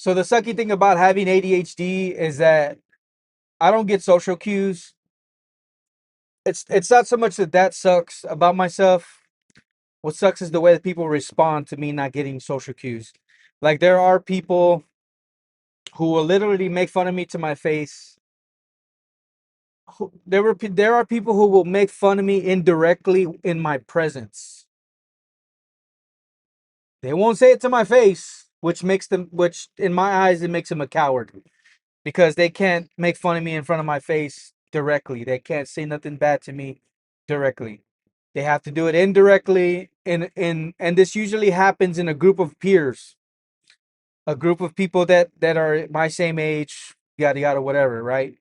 So the sucky thing about having ADHD is that I don't get social cues. It's not so much that sucks about myself. What sucks is the way that people respond to me not getting social cues. Like there are people who will literally make fun of me to my face. There are people who will make fun of me indirectly in my presence. They won't say it to my face, which in my eyes it makes them a coward because they can't make fun of me in front of my face directly. They can't say nothing bad to me directly. They have to do it indirectly and this usually happens in a group of peers, a group of people that are my same age, yada yada whatever, right?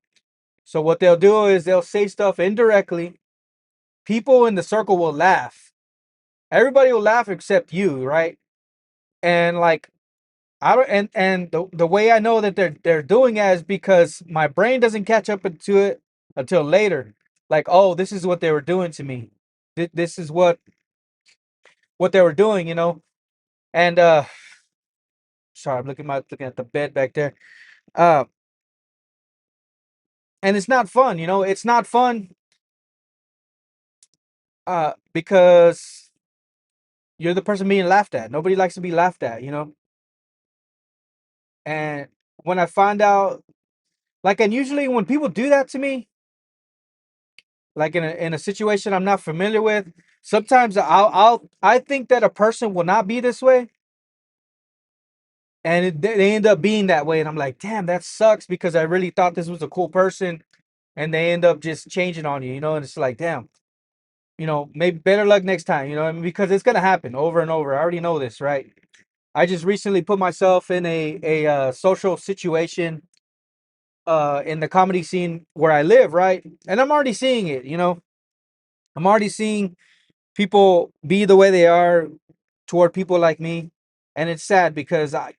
So what they'll do is they'll say stuff indirectly. People in the circle will laugh. Everybody will laugh except you, right? And like I don't and the way I know that they're doing it is because my brain doesn't catch up to it until later. Like, oh, this is what they were doing to me. This is what they were doing, you know. And sorry, I'm looking at the bed back there. Uh, and it's not fun, you know. It's not fun because you're the person being laughed at. Nobody likes to be laughed at, you know. And when I find out, like, and usually when people do that to me, like in a situation I'm not familiar with, sometimes I think that a person will not be this way, and they end up being that way, and I'm like, damn, that sucks because I really thought this was a cool person, and they end up just changing on you, you know, and it's like, damn, you know, maybe better luck next time, you know, what I mean, because it's gonna happen over and over. I already know this, right? I just recently put myself in a social situation in the comedy scene where I live, right? And I'm already seeing it, you know. I'm already seeing people be the way they are toward people like me, and it's sad because I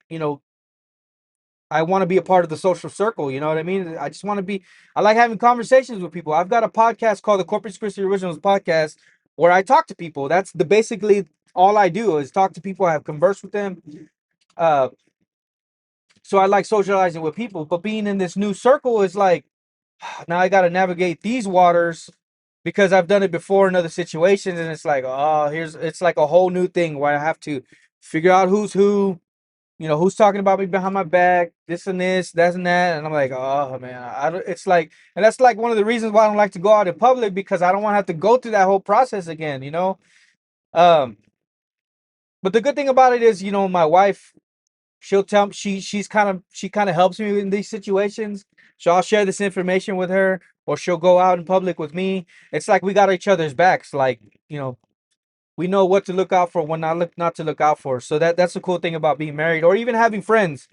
want to be a part of the social circle, you know what I mean? I just want to be I like having conversations with people. I've got a podcast called the Corpus Christi Originals podcast where I talk to people. That's the basically all I do is talk to people. I have conversed with them. Uh so I like socializing with people, but being in this new circle is like now I got to navigate these waters because I've done it before in other situations, and it's like, oh, it's like a whole new thing where I have to figure out who's who, you know, who's talking about me behind my back, this, that's and that, and I'm like, oh man, it's like, and that's like one of the reasons why I don't like to go out in public because I don't want to have to go through that whole process again, you know. Um, but the good thing about it is, you know, my wife, she'll tell me she kind of helps me in these situations. So I'll share this information with her, or she'll go out in public with me. It's like we got each other's backs. Like, you know, we know what to look out for, when not to look out for. So that's the cool thing about being married, or even having friends.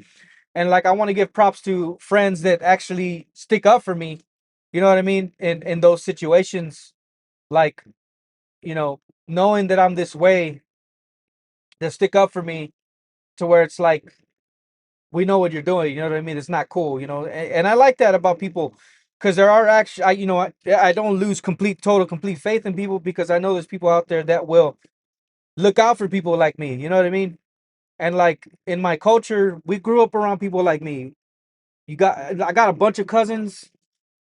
And like I want to give props to friends that actually stick up for me. You know what I mean? In those situations, like, you know, knowing that I'm this way, they stick up for me to where it's like we know what you're doing. You know what I mean? It's not cool, you know. And I like that about people because there are actually, I don't lose complete faith in people because I know there's people out there that will look out for people like me. You know what I mean? And like in my culture, we grew up around people like me. I got a bunch of cousins.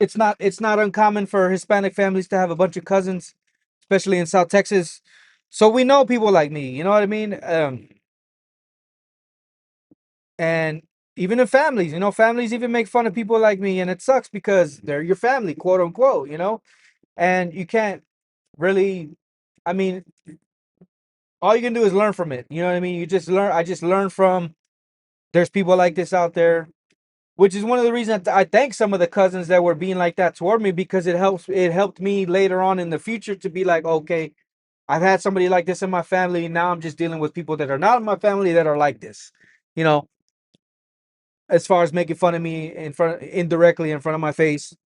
It's not uncommon for Hispanic families to have a bunch of cousins, especially in South Texas. So we know people like me. You know what I mean? And even in families, you know, families even make fun of people like me, and it sucks because they're your family, quote unquote, you know, and you can't really, I mean, all you can do is learn from it. You know what I mean? I just learned from there's people like this out there, which is one of the reasons I thank some of the cousins that were being like that toward me because it helped me later on in the future to be like, okay, I've had somebody like this in my family, and now I'm just dealing with people that are not in my family that are like this, you know, as far as making fun of me indirectly in front of my face,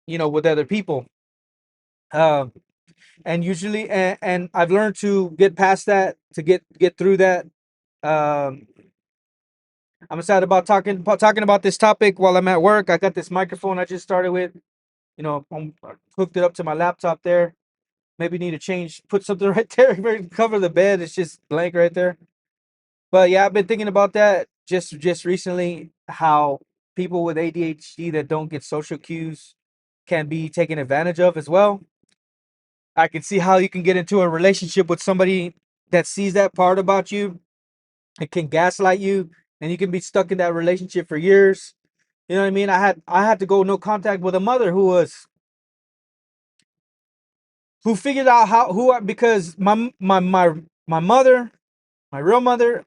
you know, with other people. Um, and usually, and I've learned to get past that, to get through that. Um, I'm excited about talking about this topic while I'm at work. I got this microphone I just started with. You know, I hooked it up to my laptop there. Maybe need to put something right there, cover the bed. It's just blank right there. But yeah, I've been thinking about that. just recently how people with ADHD that don't get social cues can be taken advantage of as well. I can see how you can get into a relationship with somebody that sees that part about you. It can gaslight you, and you can be stuck in that relationship for years. You know what I mean? I had to go no contact with a mother who figured out how who because my mother, my real mother,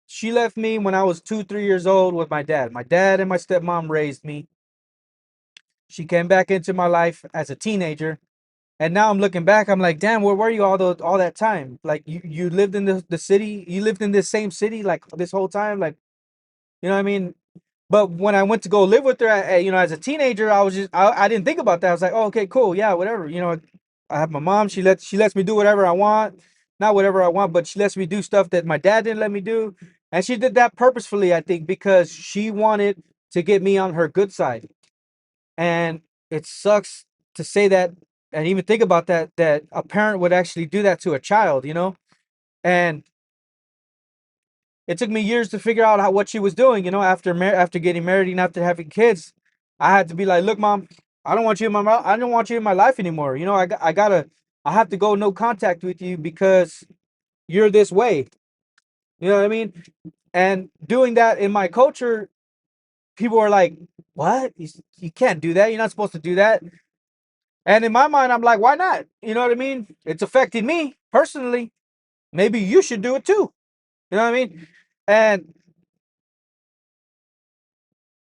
she left me when I was 2 3 years old with my dad. My dad and my stepmom raised me. She came back into my life as a teenager. And now I'm looking back, I'm like, damn, where were you all that time? Like you lived in the city, you lived in this same city like this whole time, like you know what I mean? But when I went to go live with her, as a teenager, I didn't think about that. I was like, oh, okay, cool, yeah, whatever. I have my mom. She lets me do whatever I want, not whatever I want, but she lets me do stuff that my dad didn't let me do, and she did that purposefully, I think, because she wanted to get me on her good side. And it sucks to say that and even think about that a parent would actually do that to a child. And it took me years to figure out what she was doing. After getting married and after having kids, I had to be like, look, mom, I don't want you in my life anymore. I have to go no contact with you because you're this way. You know what I mean? And doing that in my culture, people are like, what? You can't do that. You're not supposed to do that. And in my mind, I'm like, why not? You know what I mean? It's affecting me personally. Maybe you should do it too. You know what I mean? And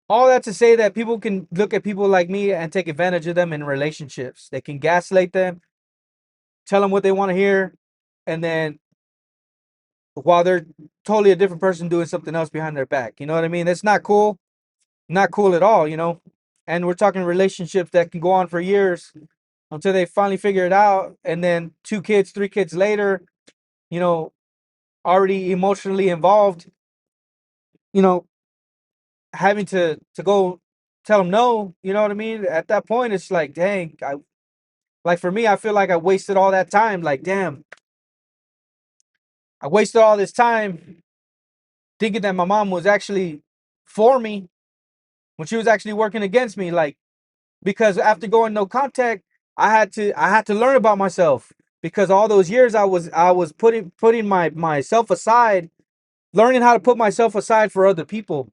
all that to say that people can look at people like me and take advantage of them in relationships. They can gaslight them, tell them what they want to hear, and then while they're totally a different person doing something else behind their back. You know what I mean? It's not cool. Not cool at all. And we're talking relationships that can go on for years until they finally figure it out. And then 2 kids, 3 kids later, you know, already emotionally involved, you know, having to go tell them no, you know what I mean? At that point, it's like, dang, like for me, I feel like I wasted all that time. Like, damn, I wasted all this time thinking that my mom was actually for me when she was actually working against me. Like, because after going no contact, I had to learn about myself because all those years I was putting myself aside, learning how to put myself aside for other people,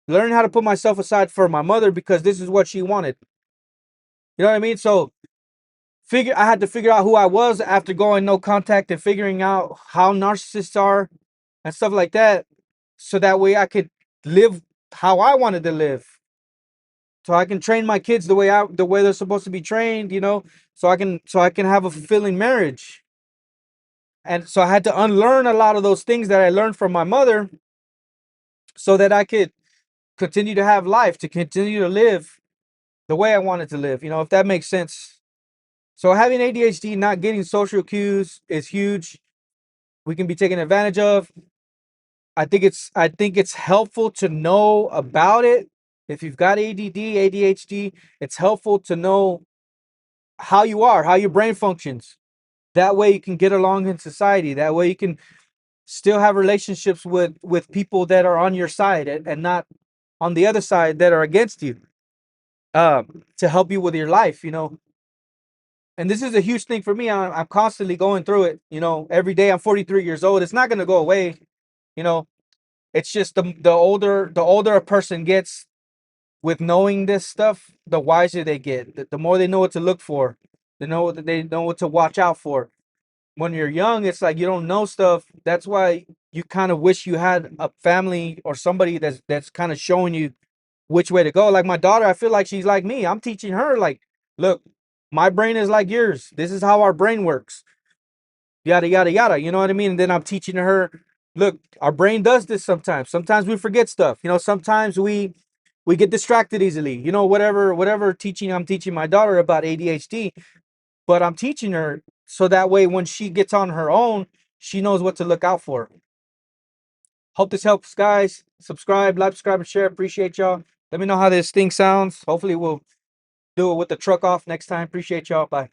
learning how to put myself aside for my mother because this is what she wanted. You know what I mean? So I had to figure out who I was after going no contact and figuring out how narcissists are and stuff like that, so that way I could live how I wanted to live. So I can train my kids the way they're supposed to be trained, so I can have a fulfilling marriage. And so I had to unlearn a lot of those things that I learned from my mother so that I could continue to have life, to continue to live the way I wanted to live, if that makes sense. So having ADHD, not getting social cues is huge. We can be taken advantage of. I think it's helpful to know about it. If you've got ADD, ADHD, it's helpful to know how your brain functions. That way you can get along in society. That way you can still have relationships with people that are on your side and not on the other side that are against you. To help you with your life. And this is a huge thing for me. I'm constantly going through it. Every day. I'm 43 years old. It's not gonna go away. You know, it's just the older a person gets with knowing this stuff, the wiser they get. The more they know what to look for, they know what to watch out for. When you're young, it's like you don't know stuff. That's why you kind of wish you had a family or somebody that's kind of showing you which way to go. Like my daughter, I feel like she's like me. I'm teaching her, like, look, my brain is like yours. This is how our brain works. Yada yada yada. You know what I mean? And then I'm teaching her, look, our brain does this sometimes. Sometimes we forget stuff. Sometimes we get distracted easily. Whatever teaching I'm teaching my daughter about ADHD, but I'm teaching her so that way when she gets on her own, she knows what to look out for. Hope this helps, guys. Subscribe, like, subscribe, and share. Appreciate y'all. Let me know how this thing sounds. Hopefully, we'll do it with the truck off next time. Appreciate y'all. Bye.